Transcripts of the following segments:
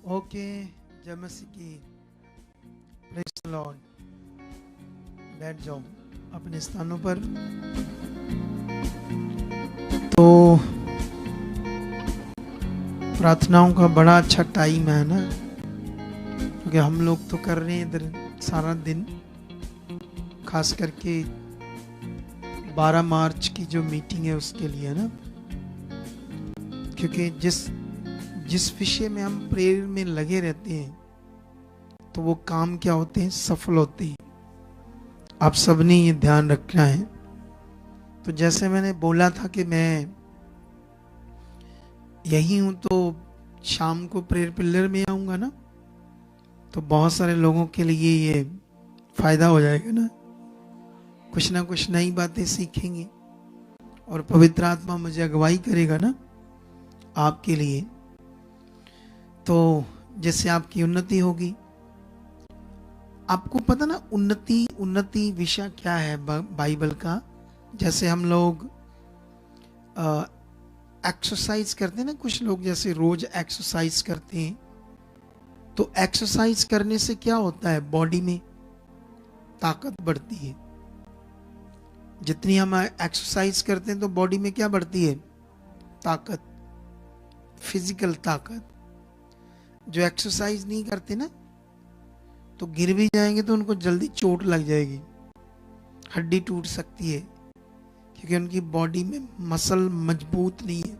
Okay. जय मसीह की। Praise the Lord. बैठ जाओ अपने स्थानों पर। तो प्रार्थनाओं का बड़ा अच्छा टाइम है ना, क्योंकि हम लोग तो कर रहे हैं इधर सारा दिन, खास करके 12 मार्च की जो मीटिंग है उसके लिए ना, क्योंकि जिस जिस विषय में हम प्रेयर में लगे रहते हैं तो वो काम क्या होते हैं, सफल होते हैं। आप सबने ये ध्यान रखना है। तो जैसे मैंने बोला था कि मैं यही हूं, तो शाम को प्रेयर पिलर में आऊंगा ना, तो बहुत सारे लोगों के लिए ये फायदा हो जाएगा ना कुछ नई बातें सीखेंगे और पवित्र आत्मा मुझे अगुवाई करेगा ना आपके लिए, तो जिससे आपकी उन्नति होगी। आपको पता ना, उन्नति उन्नति विषय क्या है बाइबल का। जैसे हम लोग एक्सरसाइज करते हैं ना, कुछ लोग जैसे रोज एक्सरसाइज करते हैं, तो एक्सरसाइज करने से क्या होता है, बॉडी में ताकत बढ़ती है। जितनी हम एक्सरसाइज करते हैं तो बॉडी में क्या बढ़ती है, ताकत, फिजिकल ताकत। जो एक्सरसाइज नहीं करते ना, तो गिर भी जाएंगे तो उनको जल्दी चोट लग जाएगी, हड्डी टूट सकती है, क्योंकि उनकी बॉडी में मसल मजबूत नहीं है,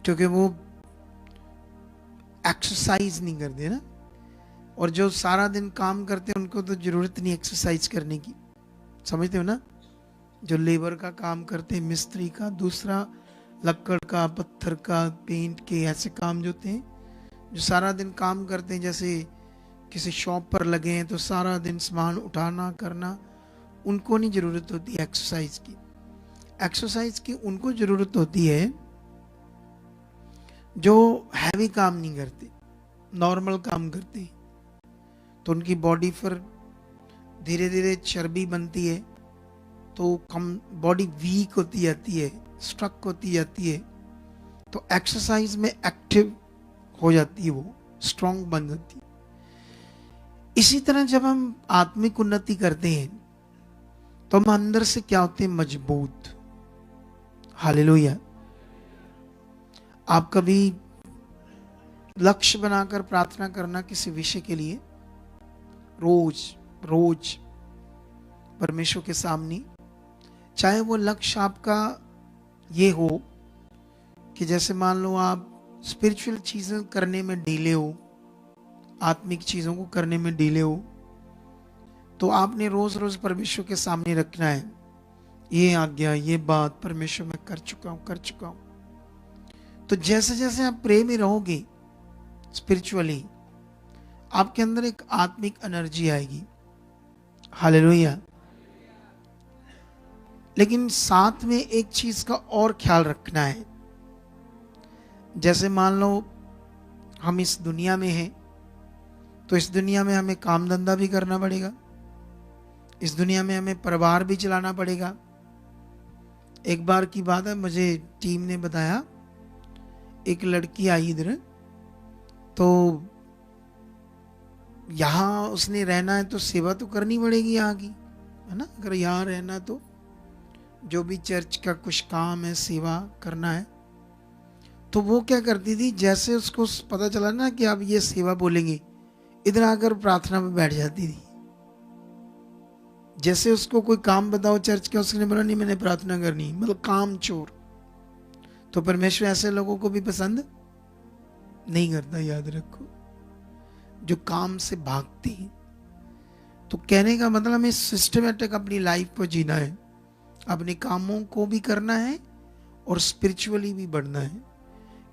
क्योंकि वो एक्सरसाइज नहीं करते ना। और जो सारा दिन काम करते हैं उनको तो जरूरत नहीं एक्सरसाइज करने की, समझते हो ना। जो लेबर का काम करते हैं, मिस्त्री का, दूसरा लक्कड़ का, पत्थर का, पेंट के, ऐसे काम जो होते हैं, जो सारा दिन काम करते हैं, जैसे किसी शॉप पर लगे हैं तो सारा दिन सामान उठाना करना, उनको नहीं जरूरत होती एक्सरसाइज की। एक्सरसाइज की उनको जरूरत होती है जो हैवी काम नहीं करते, नॉर्मल काम करते, तो उनकी बॉडी पर धीरे धीरे चर्बी बनती है, तो कम बॉडी वीक होती जाती है, स्ट्रक होती जाती है, तो एक्सरसाइज में एक्टिव हो जाती है, वो स्ट्रांग बन जाती है। इसी तरह जब हम आत्मिक उन्नति करते हैं तो हम अंदर से क्या होते हैं, मजबूत। हालेलुया। आप कभी लक्ष्य बनाकर प्रार्थना करना किसी विषय के लिए, रोज रोज परमेश्वर के सामने, चाहे वो लक्ष्य आपका ये हो कि जैसे मान लो आप स्पिरिचुअल चीजें करने में ढीले हो, आत्मिक चीजों को करने में ढीले हो, तो आपने रोज रोज परमेश्वर के सामने रखना है, ये आज्ञा, ये बात परमेश्वर मैं कर चुका हूं। तो जैसे जैसे आप प्रे में रहोगे स्पिरिचुअली, आपके अंदर एक आत्मिक एनर्जी आएगी। हालेलुया। लेकिन साथ में एक चीज का और ख्याल रखना है। जैसे मान लो हम इस दुनिया में हैं, तो इस दुनिया में हमें काम धंधा भी करना पड़ेगा, इस दुनिया में हमें परिवार भी चलाना पड़ेगा। एक बार की बात है, मुझे टीम ने बताया, एक लड़की आई इधर, तो यहाँ उसने रहना है तो सेवा तो करनी पड़ेगी यहाँ की, है ना। अगर यहाँ रहना है तो जो भी चर्च का कुछ काम है, सेवा करना है, तो वो क्या करती थी, जैसे उसको पता चला ना कि आप ये सेवा बोलेंगे, इधर आकर प्रार्थना में बैठ जाती थी। जैसे उसको कोई काम बताओ चर्च का, उसने बोला नहीं मैंने प्रार्थना करनी, मतलब काम चोर। तो परमेश्वर ऐसे लोगों को भी पसंद नहीं करता, याद रखो, जो काम से भागते हैं। तो कहने का मतलब हमें सिस्टमेटिक अपनी लाइफ को जीना है, अपने कामों को भी करना है और स्पिरिचुअली भी बढ़ना है।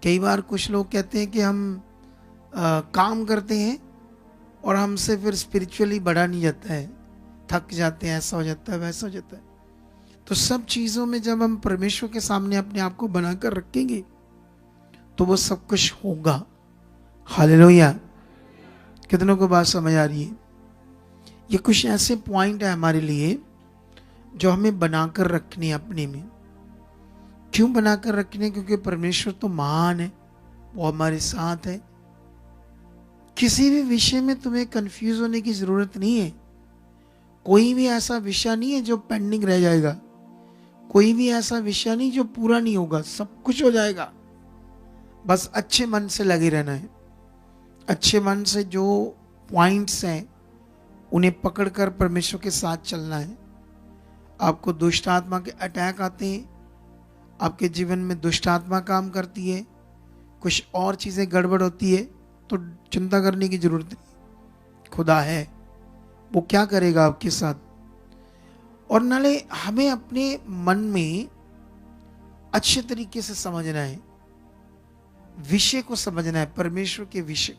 कई बार कुछ लोग कहते हैं कि हम काम करते हैं और हमसे फिर स्पिरिचुअली बढ़ा नहीं जाता है, थक जाते हैं, ऐसा हो जाता है, वैसा हो जाता है। तो सब चीज़ों में जब हम परमेश्वर के सामने अपने आप को बनाकर रखेंगे तो वो सब कुछ होगा। हालेलुया। कितनों को बात समझ आ रही है? ये कुछ ऐसे पॉइंट है हमारे लिए जो हमें बनाकर रखने अपने में। क्यों बनाकर रखने? क्योंकि परमेश्वर तो महान है, वो हमारे साथ है, किसी भी विषय में तुम्हें कंफ्यूज होने की जरूरत नहीं है। कोई भी ऐसा विषय नहीं है जो पेंडिंग रह जाएगा, कोई भी ऐसा विषय नहीं जो पूरा नहीं होगा, सब कुछ हो जाएगा। बस अच्छे मन से लगे रहना है। अच्छे मन से जो पॉइंट्स हैं उन्हें पकड़कर परमेश्वर के साथ चलना है। आपको दुष्ट आत्मा के अटैक आते हैं, आपके जीवन में दुष्ट आत्मा काम करती है, कुछ और चीज़ें गड़बड़ होती है, तो चिंता करने की जरूरत नहीं। खुदा है, वो क्या करेगा आपके साथ। और नाले हमें अपने मन में अच्छे तरीके से समझना है, विषय को समझना है, परमेश्वर के विषय।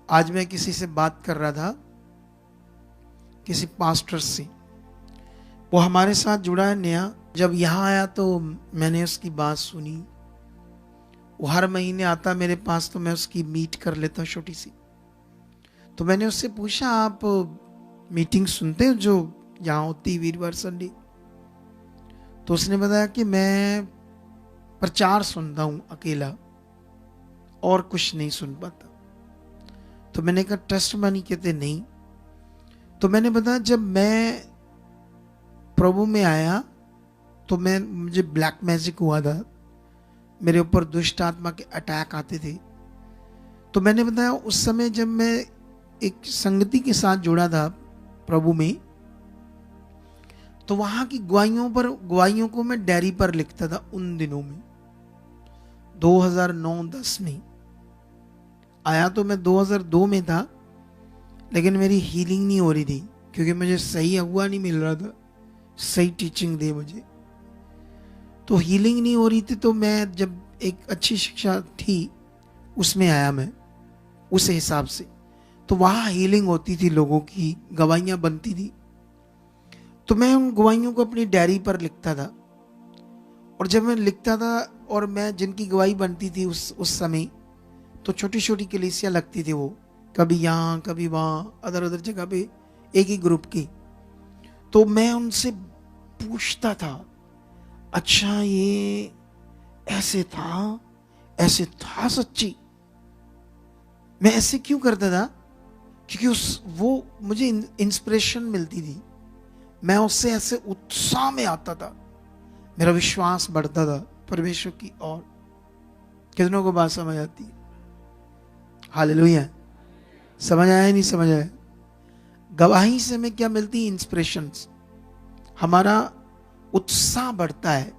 आज मैं किसी से बात कर रहा था, किसी पास्टर से, वो हमारे साथ जुड़ा है नया। जब यहाँ आया तो मैंने उसकी बात सुनी। वो हर महीने आता मेरे पास, तो मैं उसकी मीट कर लेता हूँ छोटी सी। तो मैंने उससे पूछा, आप मीटिंग सुनते हो जो यहाँ होती वीरवार संडे? तो उसने बताया कि मैं प्रचार सुनता हूँ अकेला, और कुछ नहीं सुन पाता। तो मैंने कहा टेस्टमनी कहते नहीं। तो मैंने बताया जब मैं प्रभु में आया तो मुझे ब्लैक मैजिक हुआ था, मेरे ऊपर दुष्ट आत्मा के अटैक आते थे। तो मैंने बताया उस समय जब मैं एक संगति के साथ जुड़ा था प्रभु में, तो वहां की गवाहियों को मैं डायरी पर लिखता था उन दिनों में। 2009-10 में आया तो मैं 2002 में था, लेकिन मेरी हीलिंग नहीं हो रही थी क्योंकि मुझे सही अगुआ नहीं मिल रहा था, सही टीचिंग दे मुझे, तो हीलिंग नहीं हो रही थी। तो मैं जब एक अच्छी शिक्षा थी उसमें आया मैं उस हिसाब से, तो वहाँ हीलिंग होती थी, लोगों की गवाहियाँ बनती थी। तो मैं उन गवाहियों को अपनी डायरी पर लिखता था, और जब मैं लिखता था और मैं जिनकी गवाही बनती थी उस समय, तो छोटी छोटी कलीसिया लगती थी, वो कभी यहाँ कभी वहाँ, अदर अदर जगह पे एक ही ग्रुप की। तो मैं उनसे पूछता था, अच्छा ये ऐसे था सच्ची? मैं ऐसे क्यों करता था? क्योंकि वो मुझे इंस्पिरेशन मिलती थी, मैं उससे ऐसे उत्साह में आता था, मेरा विश्वास बढ़ता था परमेश्वर की ओर। कितनों को बात समझ आती है? हालेलुया। समझ आया नहीं समझ आया? गवाही से हमें क्या मिलती है? इंस्पिरेशंस। हमारा उत्साह बढ़ता है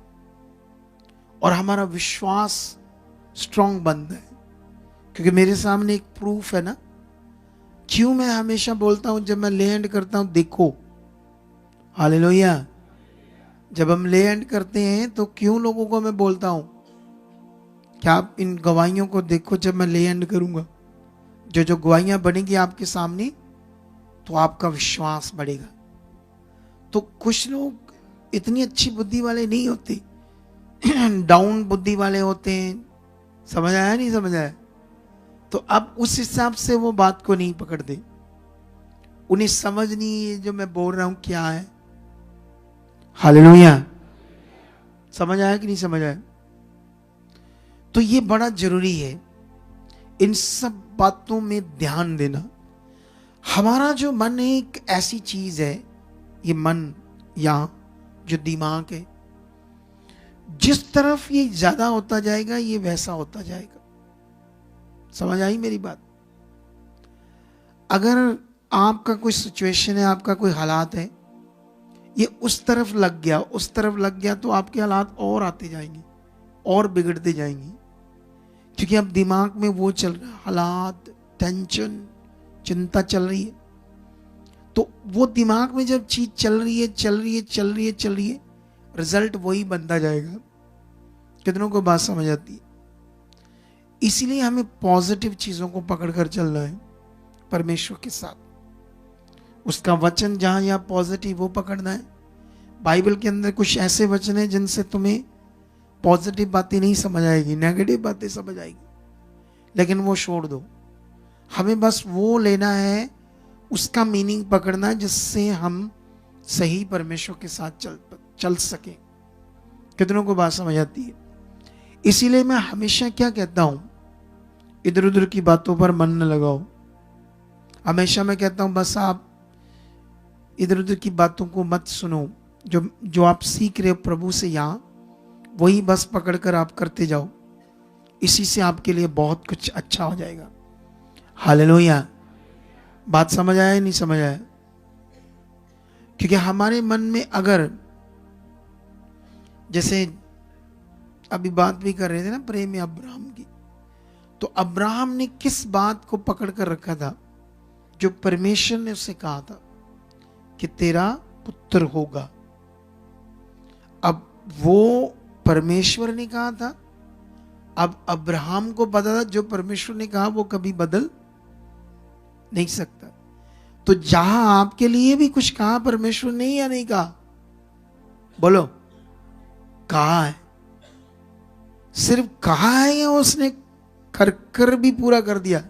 और हमारा विश्वास स्ट्रांग बनता है, क्योंकि मेरे सामने एक प्रूफ है ना। क्यों मैं हमेशा बोलता हूं जब मैं ले एंड करता हूं, देखो, हालेलुया, जब हम ले एंड करते हैं तो क्यों लोगों को मैं बोलता हूं क्या आप इन गवाहियों को देखो। जब मैं ले एंड करूंगा, जो गवाहियां बनेगी आपके सामने, तो आपका विश्वास बढ़ेगा। तो कुछ लोग इतनी अच्छी बुद्धि वाले नहीं होते, डाउन बुद्धि वाले होते हैं। समझ आया नहीं समझ आया? तो अब उस हिसाब से वो बात को नहीं पकड़ते, उन्हें समझ नहीं है जो मैं बोल रहा हूं क्या है। हालेलुया। समझ आया कि नहीं समझ आया? तो ये बड़ा जरूरी है इन सब बातों में ध्यान देना। हमारा जो मन है एक ऐसी चीज है, ये मन या जो दिमाग है, जिस तरफ ये ज्यादा होता जाएगा ये वैसा होता जाएगा। समझ आई मेरी बात? अगर आपका कोई सिचुएशन है, आपका कोई हालात है, ये उस तरफ लग गया तो आपके हालात और आते जाएंगे और बिगड़ते जाएंगे, क्योंकि अब दिमाग में वो चल रहा है, हालात, टेंशन, चिंता चल रही है। तो वो दिमाग में जब चीज चल रही है, रिजल्ट वही बनता जाएगा। कितनों को बात समझ आती है? इसीलिए हमें पॉजिटिव चीजों को पकड़कर चलना है परमेश्वर के साथ। उसका वचन जहां जहां पॉजिटिव, वो पकड़ना है। बाइबल के अंदर कुछ ऐसे वचन है जिनसे तुम्हें पॉजिटिव बातें नहीं समझ आएगी, नेगेटिव बातें समझ आएगी, लेकिन वो छोड़ दो। हमें बस वो लेना है, उसका मीनिंग पकड़ना है, जिससे हम सही परमेश्वर के साथ चल सके। कितनों को बात समझ आती है? इसीलिए मैं हमेशा क्या कहता हूं, इधर उधर की बातों पर मन न लगाओ। हमेशा मैं कहता हूं बस आप इधर उधर की बातों को मत सुनो। जो जो आप सीख रहे हो प्रभु से यहां, वही बस पकड़कर आप करते जाओ। इसी से आपके लिए बहुत कुछ अच्छा हो जाएगा। हालेलुया। बात समझ आया या नहीं समझ आया? क्योंकि हमारे मन में अगर, जैसे अभी बात भी कर रहे थे ना प्रेम में अब्राहम की, तो अब्राहम ने किस बात को पकड़ कर रखा था? जो परमेश्वर ने उससे कहा था कि तेरा पुत्र होगा। अब वो परमेश्वर ने कहा था, अब अब्राहम को पता था जो परमेश्वर ने कहा वो कभी बदल नहीं सकता। तो जहां आपके लिए भी कुछ कहा परमेश्वर ने या नहीं कहा? बोलो, कहा है। सिर्फ कहा है या उसने कर कर भी पूरा कर दिया?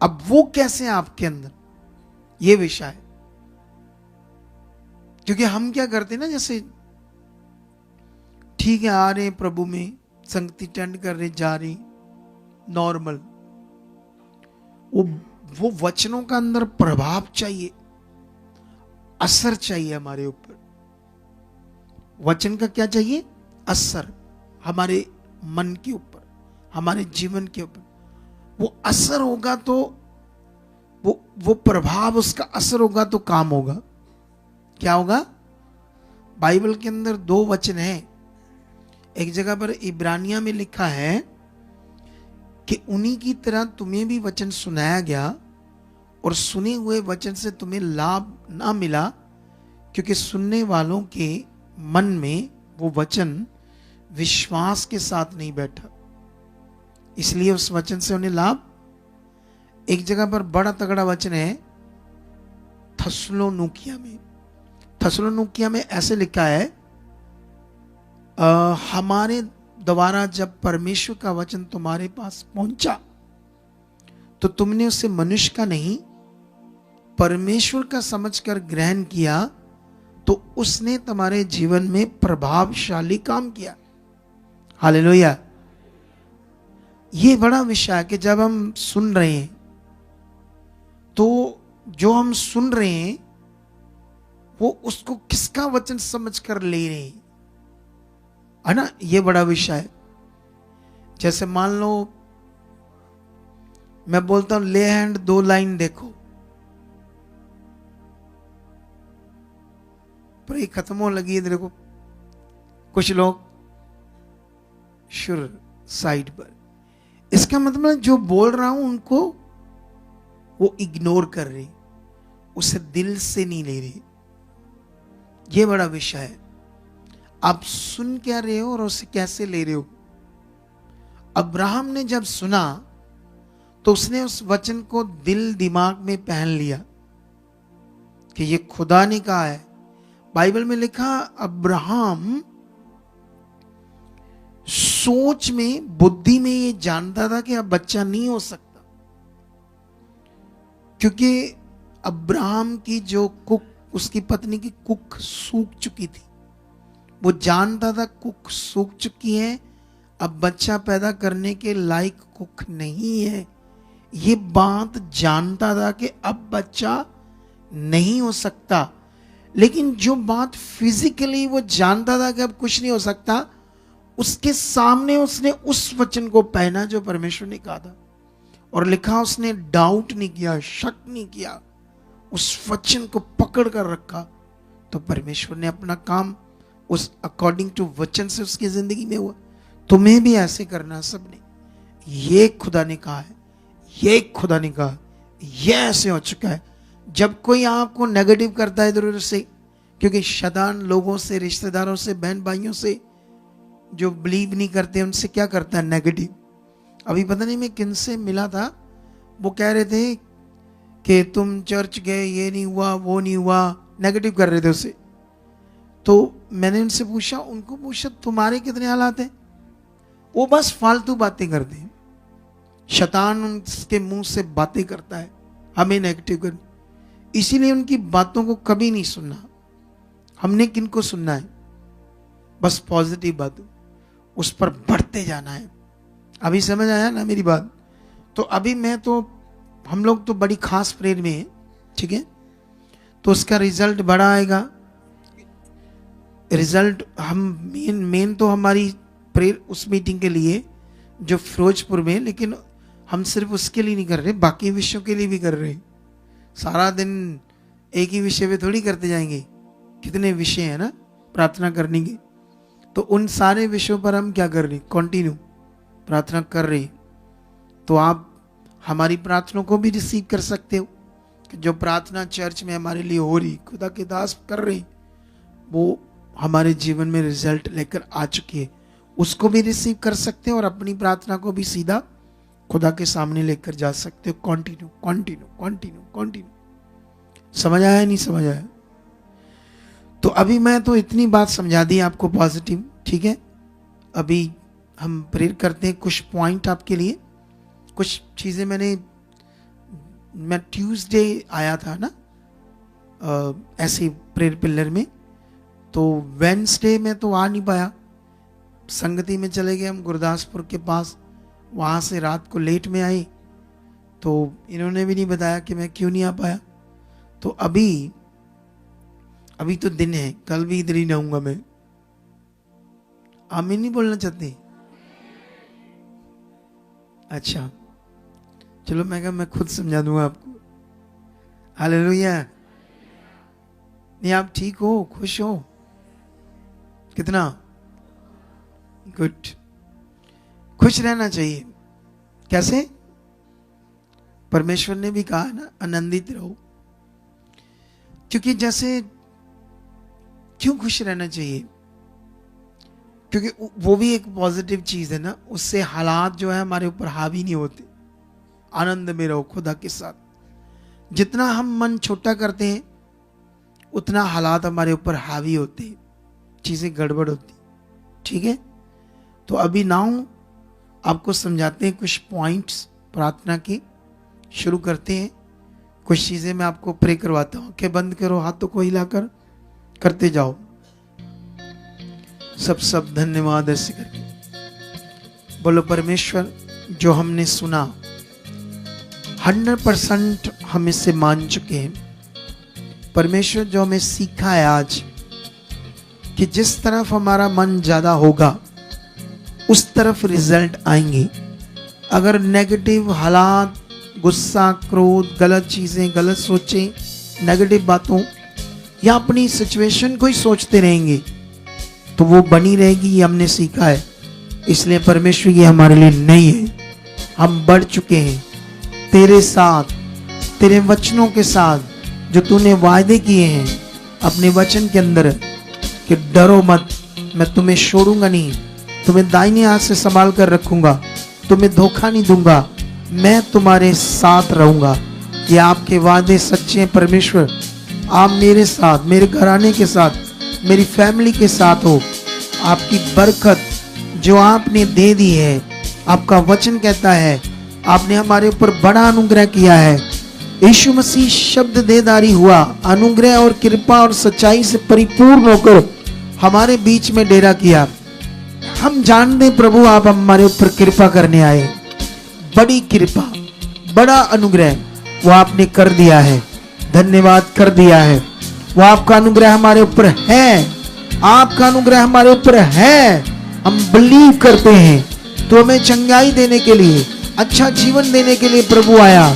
अब वो कैसे आपके अंदर, ये विषय है। क्योंकि हम क्या करते हैं ना, जैसे ठीक है आ रहे प्रभु में, संगति अटेंड कर रहे, जा रही, नॉर्मल, वो वचनों का अंदर प्रभाव चाहिए, असर चाहिए हमारे ऊपर। वचन का क्या चाहिए? असर, हमारे मन के ऊपर, हमारे जीवन के ऊपर। वो असर होगा तो वो प्रभाव, उसका असर होगा तो काम होगा। क्या होगा? बाइबल के अंदर 2 वचन हैं। एक जगह पर इब्रानिया में लिखा है कि उन्हीं की तरह तुम्हें भी वचन सुनाया गया और सुने हुए वचन से तुम्हें लाभ ना मिला, क्योंकि सुनने वालों के मन में वो वचन विश्वास के साथ नहीं बैठा, इसलिए उस वचन से उन्हें लाभ। एक जगह पर बड़ा तगड़ा वचन है थस्सलुनीकियों में। थस्सलुनीकियों में ऐसे लिखा है, हमारे द्वारा जब परमेश्वर का वचन तुम्हारे पास पहुंचा तो तुमने उसे मनुष्य का नहीं परमेश्वर का समझकर ग्रहण किया, तो उसने तुम्हारे जीवन में प्रभावशाली काम किया। हालेलुया। ये बड़ा विषय है कि जब हम सुन रहे हैं तो जो हम सुन रहे हैं वो उसको किसका वचन समझकर ले रहे हैं, है ना? ये बड़ा विषय है। जैसे मान लो मैं बोलता हूं ले हैंड 2 लाइन देखो, पर ये खत्म हो लगी है, देखो कुछ लोग शुर साइड पर। इसका मतलब जो बोल रहा हूं उनको वो इग्नोर कर रहे, उसे दिल से नहीं ले रहे। ये बड़ा विषय है। आप सुन क्या रहे हो और उसे कैसे ले रहे हो। अब्राहम ने जब सुना तो उसने उस वचन को दिल दिमाग में पहन लिया कि ये खुदा ने कहा है। बाइबल में लिखा अब्राहम सोच में, बुद्धि में ये जानता था कि अब बच्चा नहीं हो सकता, क्योंकि अब्राहम की जो कुक, उसकी पत्नी की कुक सूख चुकी थी। वो जानता था कुक सूख चुकी है, अब बच्चा पैदा करने के लायक कुक नहीं है। ये बात जानता था कि अब बच्चा नहीं हो सकता। लेकिन जो बात फिजिकली वो जानता था कि अब कुछ नहीं हो सकता, उसके सामने उसने उस वचन को पहना जो परमेश्वर ने कहा था, और लिखा उसने डाउट नहीं किया, शक नहीं किया, उस वचन को पकड़ कर रखा। तो परमेश्वर ने अपना काम उस अकॉर्डिंग टू वचन से उसकी जिंदगी में हुआ। तुम्हें भी ऐसे करना सबने। ये खुदा ने कहा है, ये खुदा ने कहा, ये ऐसे हो चुका है। जब कोई आपको नेगेटिव करता है इधर उधर से, क्योंकि शैतान लोगों से, रिश्तेदारों से, बहन भाइयों से जो बिलीव नहीं करते उनसे क्या करता है? नेगेटिव। अभी पता नहीं मैं किन से मिला था, वो कह रहे थे कि तुम चर्च गए, ये नहीं हुआ, वो नहीं हुआ, नेगेटिव कर रहे थे उसे। तो मैंने उनसे पूछा, उनको पूछा तुम्हारे कितने हालात हैं? वो बस फालतू बातें करते हैं। शैतान उनके मुंह से बातें करता है हमें नेगेटिव कर, इसीलिए उनकी बातों को कभी नहीं सुनना। हमने किनको सुनना है? बस पॉजिटिव बात, उस पर बढ़ते जाना है। अभी समझ आया ना मेरी बात? तो अभी हम लोग तो बड़ी खास प्रेयर में हैं, ठीक है, तो उसका रिजल्ट बड़ा आएगा। रिजल्ट हम मेन तो हमारी प्रेयर उस मीटिंग के लिए जो फिरोजपुर में, लेकिन हम सिर्फ उसके लिए नहीं कर रहे, बाकी विषयों के लिए भी कर रहे हैं। सारा दिन एक ही विषय पे थोड़ी करते जाएंगे, कितने विषय हैं ना प्रार्थना करने के। तो उन सारे विषयों पर हम क्या कर रहे, कंटिन्यू प्रार्थना कर रहे। तो आप हमारी प्रार्थना को भी रिसीव कर सकते हो कि जो प्रार्थना चर्च में हमारे लिए हो रही, खुदा के दास कर रहे, वो हमारे जीवन में रिजल्ट लेकर आ चुकी है, उसको भी रिसीव कर सकते हो और अपनी प्रार्थना को भी सीधा खुदा के सामने लेकर जा सकते हो। Continue continue continue continue. समझ आया नहीं समझ आया? तो अभी मैं तो इतनी बात समझा दी आपको पॉजिटिव, ठीक है। अभी हम प्रेयर करते हैं, कुछ पॉइंट आपके लिए, कुछ चीज़ें मैं ट्यूसडे आया था ना ऐसे प्रेयर पिलर में, तो वेडनेसडे में तो आ नहीं पाया, संगति में चले गए हम गुरदासपुर के पास, वहाँ से रात को लेट में आए, तो इन्होंने भी नहीं बताया कि मैं क्यों नहीं आ पाया। तो अभी तो दिन है, कल भी इधर ही रहूंगा मैं। आमीन नहीं बोलना चाहते? अच्छा चलो, मैं खुद समझा दूंगा आपको। हालेलुया। नहीं आप ठीक हो, खुश हो? कितना गुड। खुश रहना चाहिए। कैसे? परमेश्वर ने भी कहा ना, आनंदित रहो। क्योंकि जैसे क्यों खुश रहना चाहिए? क्योंकि वो भी एक पॉजिटिव चीज है ना, उससे हालात जो है हमारे ऊपर हावी नहीं होते। आनंद में रहो खुदा के साथ। जितना हम मन छोटा करते हैं उतना हालात हमारे ऊपर हावी होते हैं, चीजें गड़बड़ होती, ठीक है। तो अभी नाउ आपको समझाते हैं कुछ पॉइंट्स प्रार्थना के, शुरू करते हैं। कुछ चीजें मैं आपको प्रे करवाता हूँ। आंखें बंद करो, हाथों को हिलाकर करते जाओ, सब धन्यवाद ऐसे करके बोलो। परमेश्वर, जो हमने सुना 100% हम इससे मान चुके हैं। परमेश्वर, जो हमें सीखा है आज कि जिस तरफ हमारा मन ज्यादा होगा उस तरफ रिजल्ट आएंगे। अगर नेगेटिव हालात, गुस्सा, क्रोध, गलत चीजें, गलत सोचें, नेगेटिव बातों या अपनी सिचुएशन को ही सोचते रहेंगे तो वो बनी रहेगी, ये हमने सीखा है। इसलिए परमेश्वर ये हमारे लिए नहीं है। हम बढ़ चुके हैं तेरे साथ, तेरे वचनों के साथ जो तूने वायदे किए हैं अपने वचन के अंदर कि डरो मत, मैं तुम्हें छोड़ूंगा नहीं, तुम्हें दाहिने हाथ से संभाल कर रखूंगा, तुम्हें धोखा नहीं दूंगा, मैं तुम्हारे साथ रहूंगा। ये आपके वादे सच्चे हैं परमेश्वर। आप मेरे साथ, मेरे घराने के साथ, मेरी फैमिली के साथ हो। आपकी बरकत जो आपने दे दी है, आपका वचन कहता है आपने हमारे ऊपर बड़ा अनुग्रह किया है। यीशु मसीह शब्द देदारी हुआ, अनुग्रह और कृपा और सच्चाई से परिपूर्ण होकर हमारे बीच में डेरा किया। हम जानते प्रभु आप हमारे ऊपर कृपा करने आए, बड़ी कृपा, बड़ा अनुग्रह वो आपने कर दिया है। धन्यवाद कर दिया है। वो आपका अनुग्रह हमारे ऊपर है, आपका अनुग्रह हमारे ऊपर है। हम बिलीव करते हैं तो हमें चंगाई देने के लिए, अच्छा जीवन देने के लिए प्रभु आया।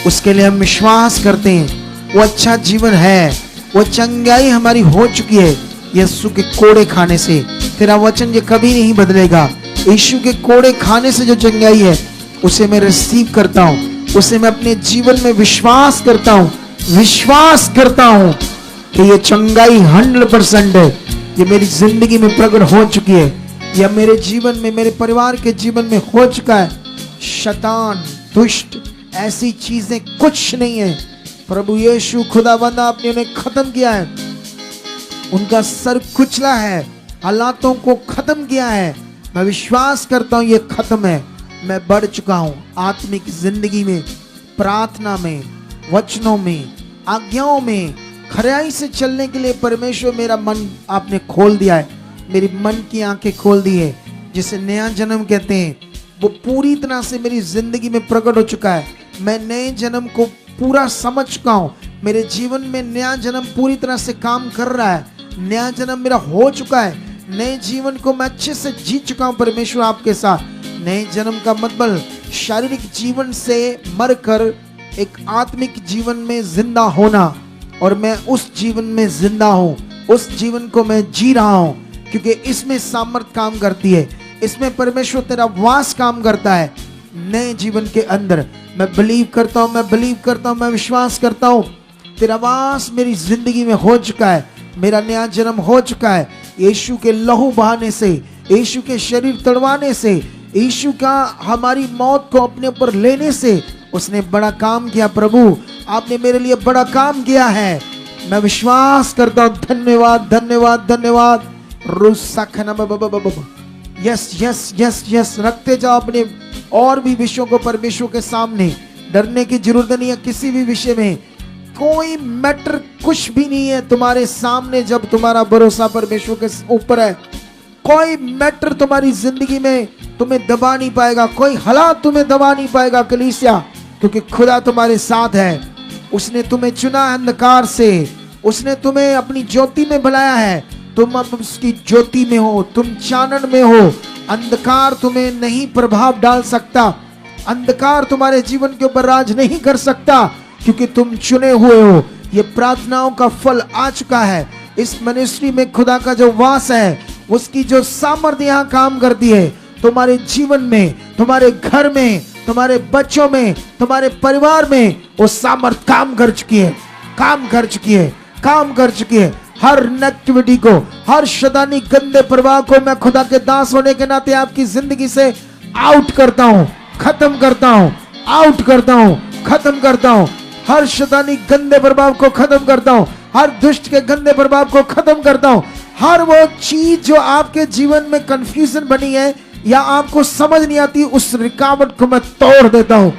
उसके लिए हम विश्वास करते हैं वो अच्छा जीवन है, वो चंगाई हमारी हो चुकी है यीशु के कोड़े खाने से। तेरा वचन ये कभी नहीं बदलेगा। यीशु के कोड़े खाने से जो चंगाई है उसे मैं रिसीव करता हूँ, उसे मैं अपने जीवन में विश्वास करता हूँ कि ये चंगाई 100% है, ये मेरी जिंदगी में प्रकट हो चुकी है, या मेरे जीवन में, मेरे परिवार के जीवन में हो चुका है। शैतान, दुष्ट, ऐसी चीजें कुछ नहीं है। प्रभु यीशु खुदावंद आपने उन्हें खत्म किया है, उनका सर कुचला है, हालातों को खत्म किया है। मैं विश्वास करता हूं ये खत्म है। मैं बढ़ चुका हूं आत्मिक जिंदगी में, प्रार्थना में, वचनों में, आज्ञाओं में खराई से चलने के लिए। परमेश्वर मेरा मन आपने खोल दिया है, मेरी मन की आंखें खोल दी है, जिसे नया जन्म कहते हैं, वो पूरी तरह से मेरी जिंदगी में प्रकट हो चुका है। मैं नए जन्म को पूरा समझ चुका हूँ। मेरे जीवन में नया जन्म पूरी तरह से काम कर रहा है। नया जन्म मेरा हो चुका है। नए जीवन को मैं अच्छे से जी चुका हूँ परमेश्वर आपके साथ। नए जन्म का मतलब शारीरिक जीवन से मरकर एक आत्मिक जीवन में जिंदा होना, और मैं उस जीवन में जिंदा हूँ। उस जीवन को मैं जी रहा हूँ, क्योंकि इसमें सामर्थ काम करती है। इसमें परमेश्वर तेरा वास काम करता है। नए जीवन के अंदर मैं बिलीव करता हूँ, मैं विश्वास करता हूँ, तेरा वास मेरी जिंदगी में हो चुका है। मेरा नया जन्म हो चुका है। यीशु के लहू बहाने से, यीशु के शरीर तड़वाने से, यीशु का हमारी मौत को अपने ऊपर लेने से उसने बड़ा काम किया। प्रभु आपने मेरे लिए बड़ा काम किया है। मैं विश्वास करता हूँ। धन्यवाद, धन्यवाद, धन्यवाद। यस यस यस यस, रखते जाओ अपने और भी विषयों को परमेश्वर के सामने। डरने की जरूरत नहीं है किसी भी विषय में। कोई मैटर कुछ भी नहीं है तुम्हारे सामने जब तुम्हारा भरोसा परमेश्वर के ऊपर है। कोई मैटर तुम्हारी जिंदगी में तुम्हें दबा नहीं पाएगा। कोई हालात तुम्हें दबा नहीं पाएगा कलीसिया, क्योंकि खुदा तुम्हारे साथ है। उसने तुम्हें चुना अंधकार से, उसने तुम्हें अपनी ज्योति में बुलाया है। तुम अब उसकी ज्योति में हो, तुम चानन में हो। अंधकार तुम्हें नहीं प्रभाव डाल सकता। अंधकार तुम्हारे जीवन के ऊपर राज नहीं कर सकता, क्योंकि तुम चुने हुए हो। ये प्रार्थनाओं का फल आ चुका है। इस मिनिस्ट्री में खुदा का जो वास है, उसकी जो सामर्थ्य यहाँ काम करती है तुम्हारे जीवन में, तुम्हारे घर में, तुम्हारे बच्चों में, तुम्हारे परिवार में, वो सामर्थ्य काम कर चुकी है, काम कर चुकी है, काम कर चुकी है। हर नेगेटिविटी को, हर शैतानी गंदे प्रभाव को मैं खुदा के दास होने के नाते आपकी जिंदगी से आउट करता हूँ, खत्म करता हूँ, आउट करता हूँ, खत्म करता हूँ। हर शैतानी गंदे प्रभाव को खत्म करता हूँ। हर दुष्ट के गंदे प्रभाव को खत्म करता हूँ। हर वो चीज जो आपके जीवन में कंफ्यूजन बनी है या आपको समझ नहीं आती, उस रुकावट को मैं तोड़ देता हूँ,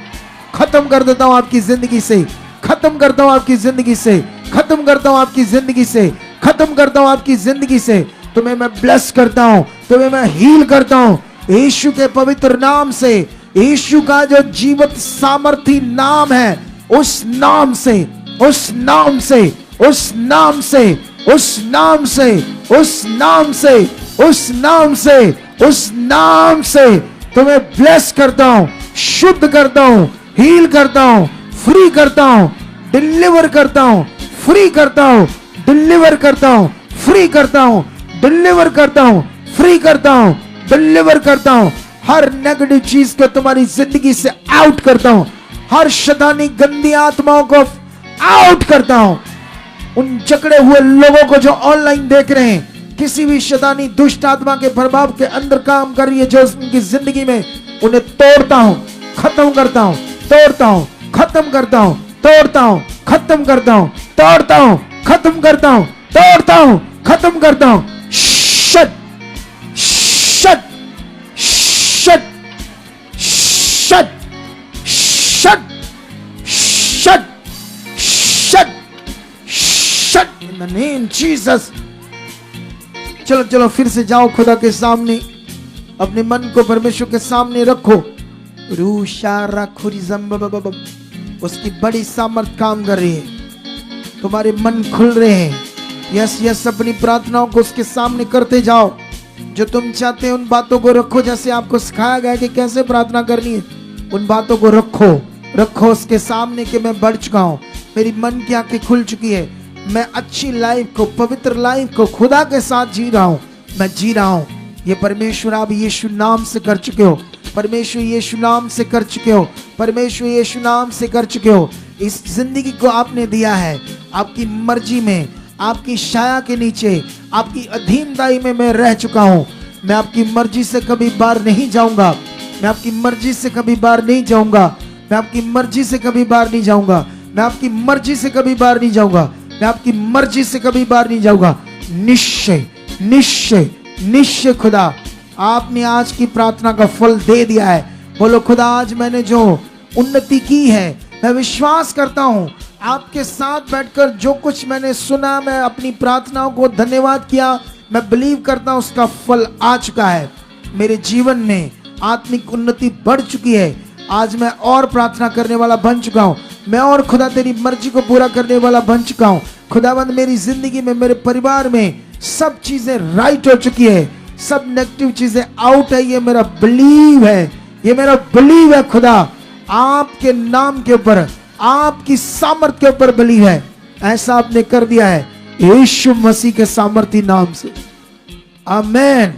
खत्म कर देता हूँ आपकी जिंदगी से, खत्म करता हूँ आपकी जिंदगी से, खत्म करता हूँ आपकी जिंदगी से, खत्म करता हूँ आपकी जिंदगी से। तुम्हें मैं ब्लेस करता हूँ, तुम्हें मैं हील करता हूँ यीशु के पवित्र नाम से। यीशु का जो जीवित सामर्थी नाम है, उस नाम से, उस नाम से, उस नाम से, उस नाम से, उस नाम से, उस नाम से, उस नाम से तुम्हें ब्लेस करता हूं, शुद्ध करता हूं, हील करता हूं, फ्री करता हूं, डिलीवर करता हूं, फ्री करता हूं, डिलीवर करता हूं, फ्री करता हूं, डिलीवर करता हूं, फ्री करता हूं, डिलीवर करता हूं। हर नेगेटिव चीज को तुम्हारी जिंदगी से आउट करता हूं। हर शैतानी गंदी आत्माओं को आउट करता हूं। उन जकड़े हुए लोगों को जो ऑनलाइन देख रहे हैं, किसी भी शैतानी दुष्ट आत्मा के प्रभाव के अंदर काम कर रही है जो उनकी जिंदगी में, उन्हें तोड़ता हूं, खत्म करता हूं, तोड़ता हूं, खत्म करता हूं, तोड़ता हूं, खत्म करता हूं, तोड़ता हूं, खत्म करता हूं, तोड़ता हूं, खत्म करता हूं। Shut shut shut shut shut shut shut shut in the name Jesus. चलो चलो फिर से जाओ खुदा के सामने, अपने मन को परमेश्वर के सामने रखो। उसकी बड़ी सामर्थ काम कर रही है। तुम्हारे मन खुल रहे हैं। यस यस, अपनी प्रार्थनाओं को उसके सामने करते जाओ। जो तुम चाहते हैं उन बातों को रखो, जैसे आपको सिखाया गया कि कैसे प्रार्थना करनी है। उन बातों को रखो, रखो उसके सामने कि मैं बढ़ चुका हूँ, मेरी मन की आंखें खुल चुकी है, मैं अच्छी लाइफ को, पवित्र लाइफ को खुदा के साथ जी रहा हूँ, मैं जी रहा हूँ। ये परमेश्वर आप यीशु नाम से कर चुके हो, परमेश्वर यीशु नाम से कर चुके हो, परमेश्वर यीशु नाम से कर चुके हो। इस जिंदगी को आपने दिया है आपकी मर्जी में, आपकी छाया के नीचे, आपकी अधीनताई में मैं रह चुका हूँ। मैं आपकी मर्जी से कभी बाहर नहीं जाऊंगा, मैं आपकी मर्जी से कभी बाहर नहीं जाऊंगा, मैं आपकी मर्जी से कभी बाहर नहीं जाऊंगा, मैं आपकी मर्जी से कभी बाहर नहीं जाऊंगा, मैं आपकी मर्जी से कभी बाहर नहीं जाऊंगा। निश्चय निश्चय निश्चय खुदा आपने आज की प्रार्थना का फल दे दिया है। बोलो खुदा, आज मैंने जो उन्नति की है, मैं विश्वास करता हूं आपके साथ बैठकर जो कुछ मैंने सुना, मैं अपनी प्रार्थनाओं को धन्यवाद किया, मैं बिलीव करता हूं उसका फल आ चुका है। मेरे जीवन में आत्मिक उन्नति बढ़ चुकी है। आज मैं और प्रार्थना करने वाला बन चुका हूं। मैं और खुदा तेरी मर्जी को पूरा करने वाला बन चुका हूं। खुदावंद मेरी जिंदगी में, मेरे परिवार में सब चीजें राइट हो चुकी है, सब नेगेटिव चीजें आउट है। ये मेरा बिलीव है, ये मेरा बिलीव है। खुदा आपके नाम के ऊपर, आपकी सामर्थ के ऊपर बिलीव है। ऐसा आपने कर दिया है यीशु मसीह के सामर्थी नाम से। आमीन।